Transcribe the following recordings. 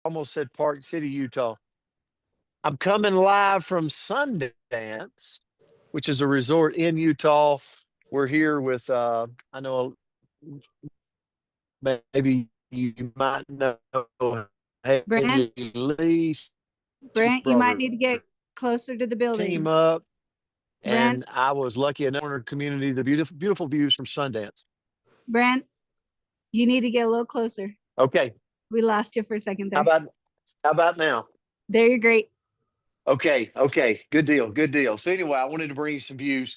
almost said Park City, Utah. I'm coming live from Sundance, which is a resort in Utah. We're here with, I know maybe you might know Brent, Haley Lee. She Brent, you brought might her need to get closer to the team building. up, Brent, and I was lucky enough in our community, the beautiful, beautiful views from Sundance. Brent, you need to get a little closer. Okay, We lost you for a second how there. about how about now? There, you're great. Okay, good deal, good deal. So anyway, I wanted to bring you some views.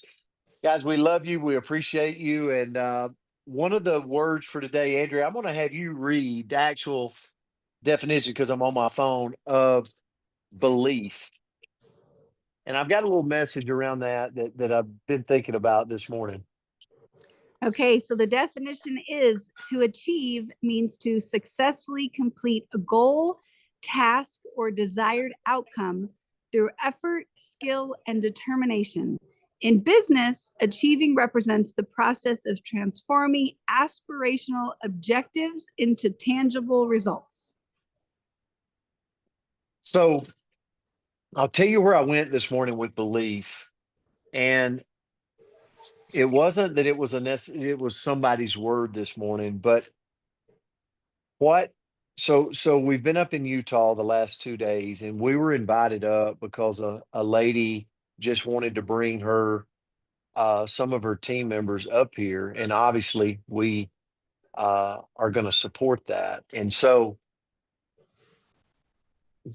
Guys, we love you. We appreciate you. And one of the words for today, Andrea, I'm going to have you read the actual definition because I'm on my phone of belief. And I've got a little message around that I've been thinking about this morning. Okay, so the definition is to achieve means to successfully complete a goal, task, or desired outcome through effort, skill, and determination. In business, achieving represents the process of transforming aspirational objectives into tangible results. So I'll tell you where I went this morning with belief. And it wasn't that it was somebody's word this morning, but what so we've been up in Utah the last 2 days, and we were invited up because a lady just wanted to bring her some of her team members up here, and obviously we are going to support that. And so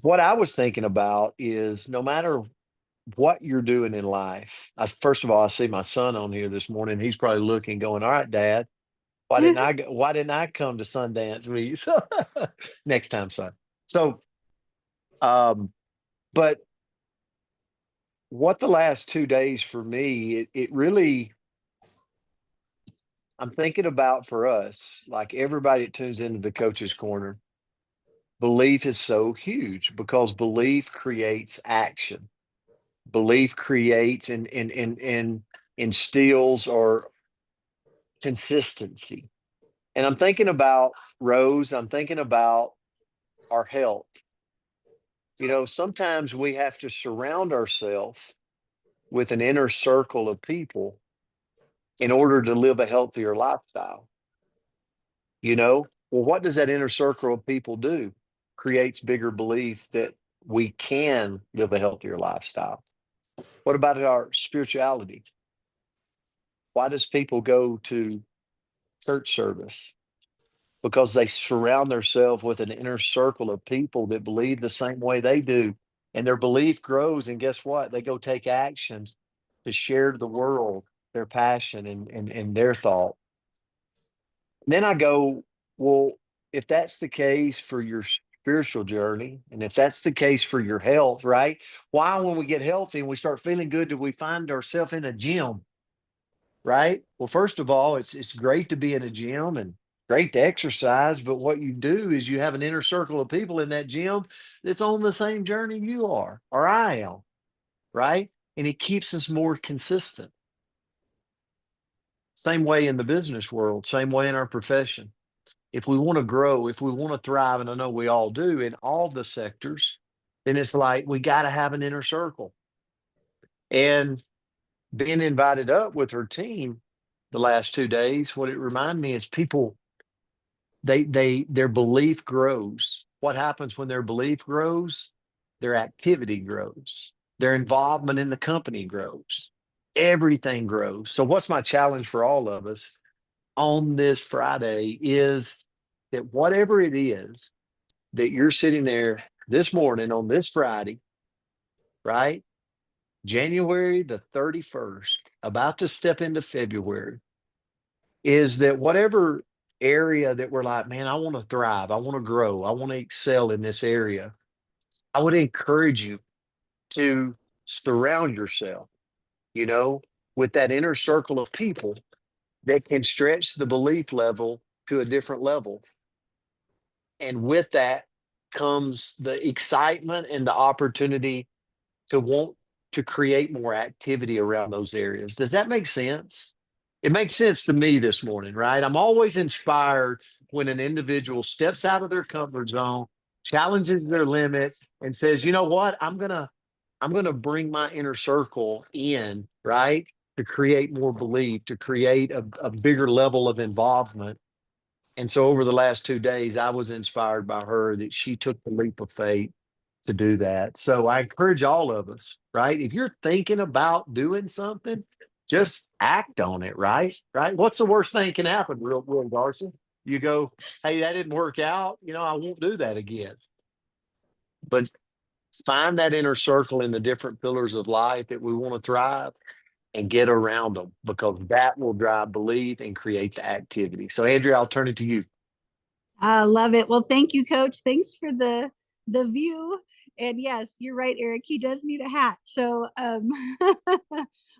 what I was thinking about is no matter what you're doing in life, first of all, I see my son on here this morning. He's probably looking, going, "All right, Dad, why didn't I come to Sundance with you?" So next time, son. So, um, but what the last 2 days for me, it really, I'm thinking about for us, like everybody that tunes into the coach's corner, belief is so huge because belief creates action. Belief creates and instills or consistency. And I'm thinking about Rose, I'm thinking about our health. Sometimes we have to surround ourselves with an inner circle of people in order to live a healthier lifestyle. Well, what does that inner circle of people do? Creates bigger belief that we can live a healthier lifestyle. What about our spirituality? Why does people go to church service? Because they surround themselves with an inner circle of people that believe the same way they do. And their belief grows. And guess what? They go take action to share to the world their passion and their thought. And then I go, well, if that's the case for your spiritual journey, and if that's the case for your health, right? Why, when we get healthy and we start feeling good, do we find ourselves in a gym? Right? Well, first of all, it's great to be in a gym and great to exercise, but what you do is you have an inner circle of people in that gym that's on the same journey you are or I am, right? And it keeps us more consistent. Same way in the business world, same way in our profession. If we want to grow, if we want to thrive, and I know we all do in all the sectors, then it's like we got to have an inner circle. And being invited up with her team the last 2 days, what it reminded me is people, their belief grows. What happens when their belief grows? Their activity grows. Their involvement in the company grows. Everything grows. So what's my challenge for all of us on this Friday is that whatever it is that you're sitting there this morning on this Friday, right? January the 31st, about to step into February, is that whatever area that we're like, man, I want to thrive, I want to grow, I want to excel in this area, I would encourage you to surround yourself, you know, with that inner circle of people that can stretch the belief level to a different level. And with that comes the excitement and the opportunity to want to create more activity around those areas. Does that make sense? It makes sense to me this morning, right? I'm always inspired when an individual steps out of their comfort zone, challenges their limits and says, you know what, I'm gonna bring my inner circle in, right? To create more belief, to create a bigger level of involvement. And so over the last 2 days, I was inspired by her that she took the leap of faith to do that. So I encourage all of us, right? If you're thinking about doing something, just act on it, right? Right? What's the worst thing can happen, Will Garson? You go, hey, that didn't work out. I won't do that again. But find that inner circle in the different pillars of life that we want to thrive and get around them because that will drive belief and create the activity. So, Andrea, I'll turn it to you. I love it. Well, thank you, Coach. Thanks for the view. And yes, you're right, Eric. He does need a hat. So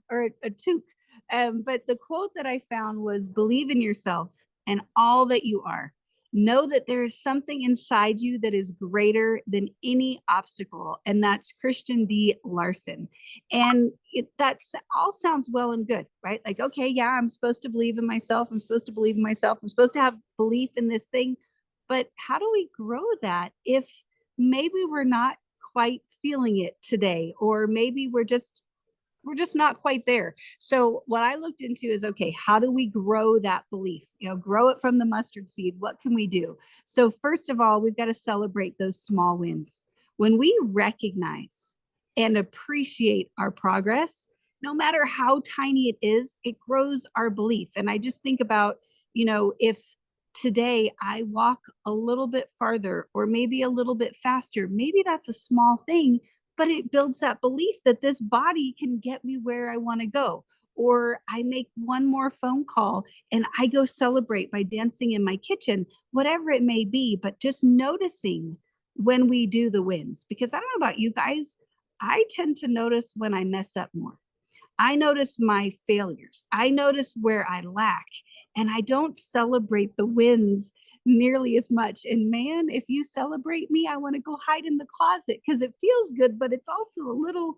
or a toque. But the quote that I found was believe in yourself and all that you are. Know that there is something inside you that is greater than any obstacle. And that's Christian D. Larson. And that's all sounds well and good, right? Like, okay, yeah, I'm supposed to believe in myself. I'm supposed to believe in myself. I'm supposed to have belief in this thing. But how do we grow that if maybe we're not quite feeling it today, or maybe we're just not quite there? So what I looked into is, okay, how do we grow that belief? Grow it from the mustard seed. What can we do? So first of all, we've got to celebrate those small wins. When we recognize and appreciate our progress, no matter how tiny it is, it grows our belief. And I just think about, if today I walk a little bit farther or maybe a little bit faster, maybe that's a small thing, but it builds that belief that this body can get me where I want to go. Or I make one more phone call and I go celebrate by dancing in my kitchen, whatever it may be, but just noticing when we do the wins. Because I don't know about you guys, I tend to notice when I mess up more. I notice my failures. I notice where I lack, and I don't celebrate the wins nearly as much. And man, if you celebrate me, I want to go hide in the closet because it feels good, but it's also a little,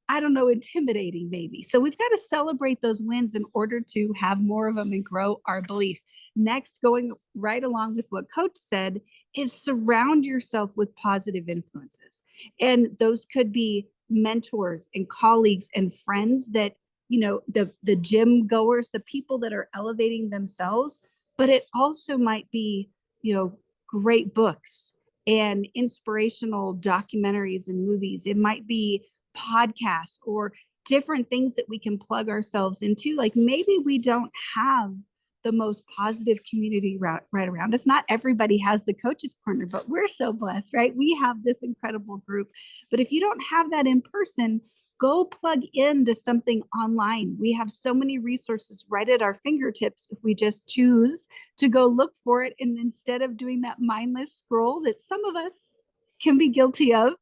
I don't know, intimidating maybe. So we've got to celebrate those wins in order to have more of them and grow our belief. Next, going right along with what Coach said, is surround yourself with positive influences. And those could be mentors and colleagues and friends that, the gym goers, the people that are elevating themselves, but it also might be, great books and inspirational documentaries and movies. It might be podcasts or different things that we can plug ourselves into. Like maybe we don't have the most positive community right around us. Not everybody has the Coach's Corner, but we're so blessed, right? We have this incredible group. But if you don't have that in person, go plug into something online. We have so many resources right at our fingertips if we just choose to go look for it. And instead of doing that mindless scroll that some of us can be guilty of,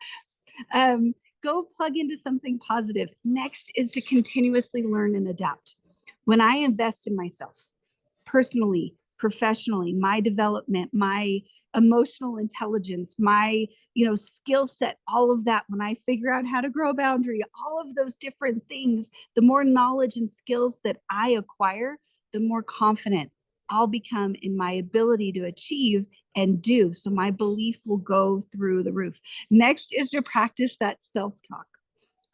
go plug into something positive. Next is to continuously learn and adapt. When I invest in myself, personally, professionally, my development, my emotional intelligence, my skill set, all of that, when I figure out how to grow a boundary, all of those different things, the more knowledge and skills that I acquire, the more confident I'll become in my ability to achieve and do. So my belief will go through the roof. Next is to practice that self-talk.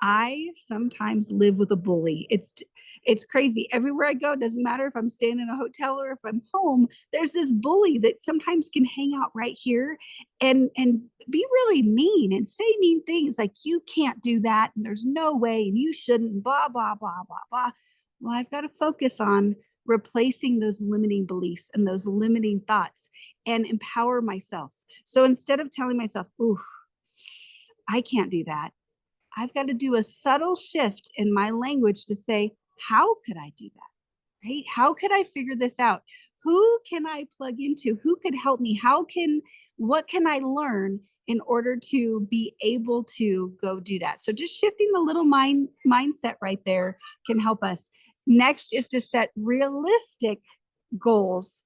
I sometimes live with a bully. It's crazy. Everywhere I go, it doesn't matter if I'm staying in a hotel or if I'm home, there's this bully that sometimes can hang out right here and be really mean and say mean things like, you can't do that, and there's no way, and you shouldn't, and blah, blah, blah, blah, blah. Well, I've got to focus on replacing those limiting beliefs and those limiting thoughts and empower myself. So instead of telling myself, ooh, I can't do that, I've got to do a subtle shift in my language to say, how could I do that? Right? How could I figure this out? Who can I plug into? Who could help me? What can I learn in order to be able to go do that? So just shifting the little mindset right there can help us. Next is to set realistic goals.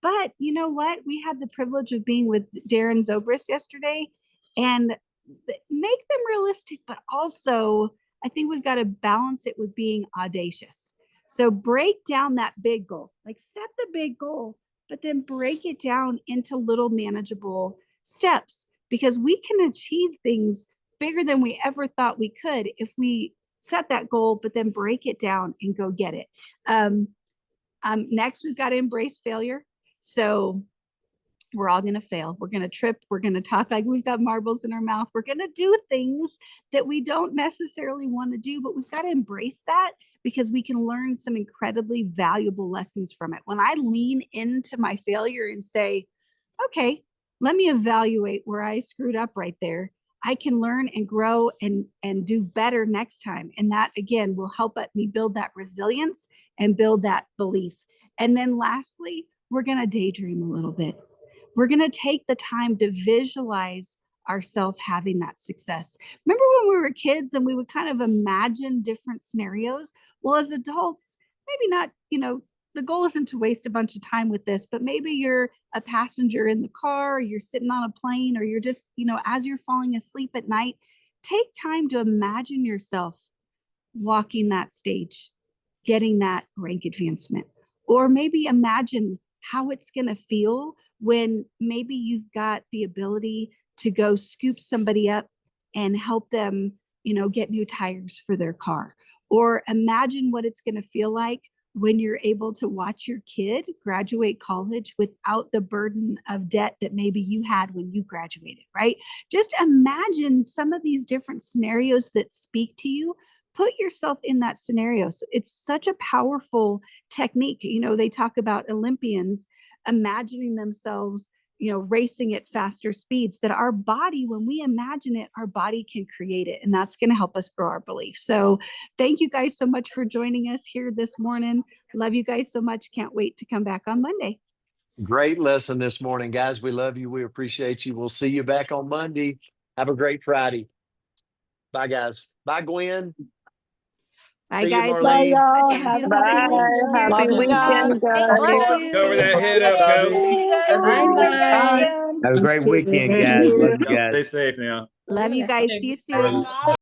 But you know what? We had the privilege of being with Darren Zobrist yesterday, and make them realistic, but also I think we've got to balance it with being audacious. So break down that big goal, like set the big goal, but then break it down into little manageable steps. because we can achieve things bigger than we ever thought we could if we set that goal, but then break it down and go get it. Next, we've got to embrace failure. So we're all going to fail. We're going to trip. We're going to talk like we've got marbles in our mouth. We're going to do things that we don't necessarily want to do, but we've got to embrace that because we can learn some incredibly valuable lessons from it. When I lean into my failure and say, okay, let me evaluate where I screwed up right there, I can learn and grow and do better next time. And that, again, will help me build that resilience and build that belief. And then lastly, we're going to daydream a little bit. We're going to take the time to visualize ourselves having that success. Remember when we were kids and we would kind of imagine different scenarios? Well, as adults, maybe not, the goal isn't to waste a bunch of time with this, but maybe you're a passenger in the car, or you're sitting on a plane, or you're just, as you're falling asleep at night, take time to imagine yourself walking that stage, getting that rank advancement, or maybe imagine how it's going to feel when maybe you've got the ability to go scoop somebody up and help them, get new tires for their car. Or imagine what it's going to feel like when you're able to watch your kid graduate college without the burden of debt that maybe you had when you graduated, right? Just imagine some of these different scenarios that speak to you. Put yourself in that scenario. So it's such a powerful technique. They talk about Olympians imagining themselves, racing at faster speeds, that our body, when we imagine it, our body can create it. And that's going to help us grow our belief. So thank you guys so much for joining us here this morning. Love you guys so much. Can't wait to come back on Monday. Great lesson this morning, guys. We love you. We appreciate you. We'll see you back on Monday. Have a great Friday. Bye, guys. Bye, Gwen. Bye, See you, guys. Marlene. Bye, y'all. Have a Have beautiful a day. good one. Cheers. Happy weekend, guys. Love you. Cover that head up, Coach. Bye. Have a great weekend, Thank guys. Love you. you Y'all guys. stay safe now. Love you guys. See you soon.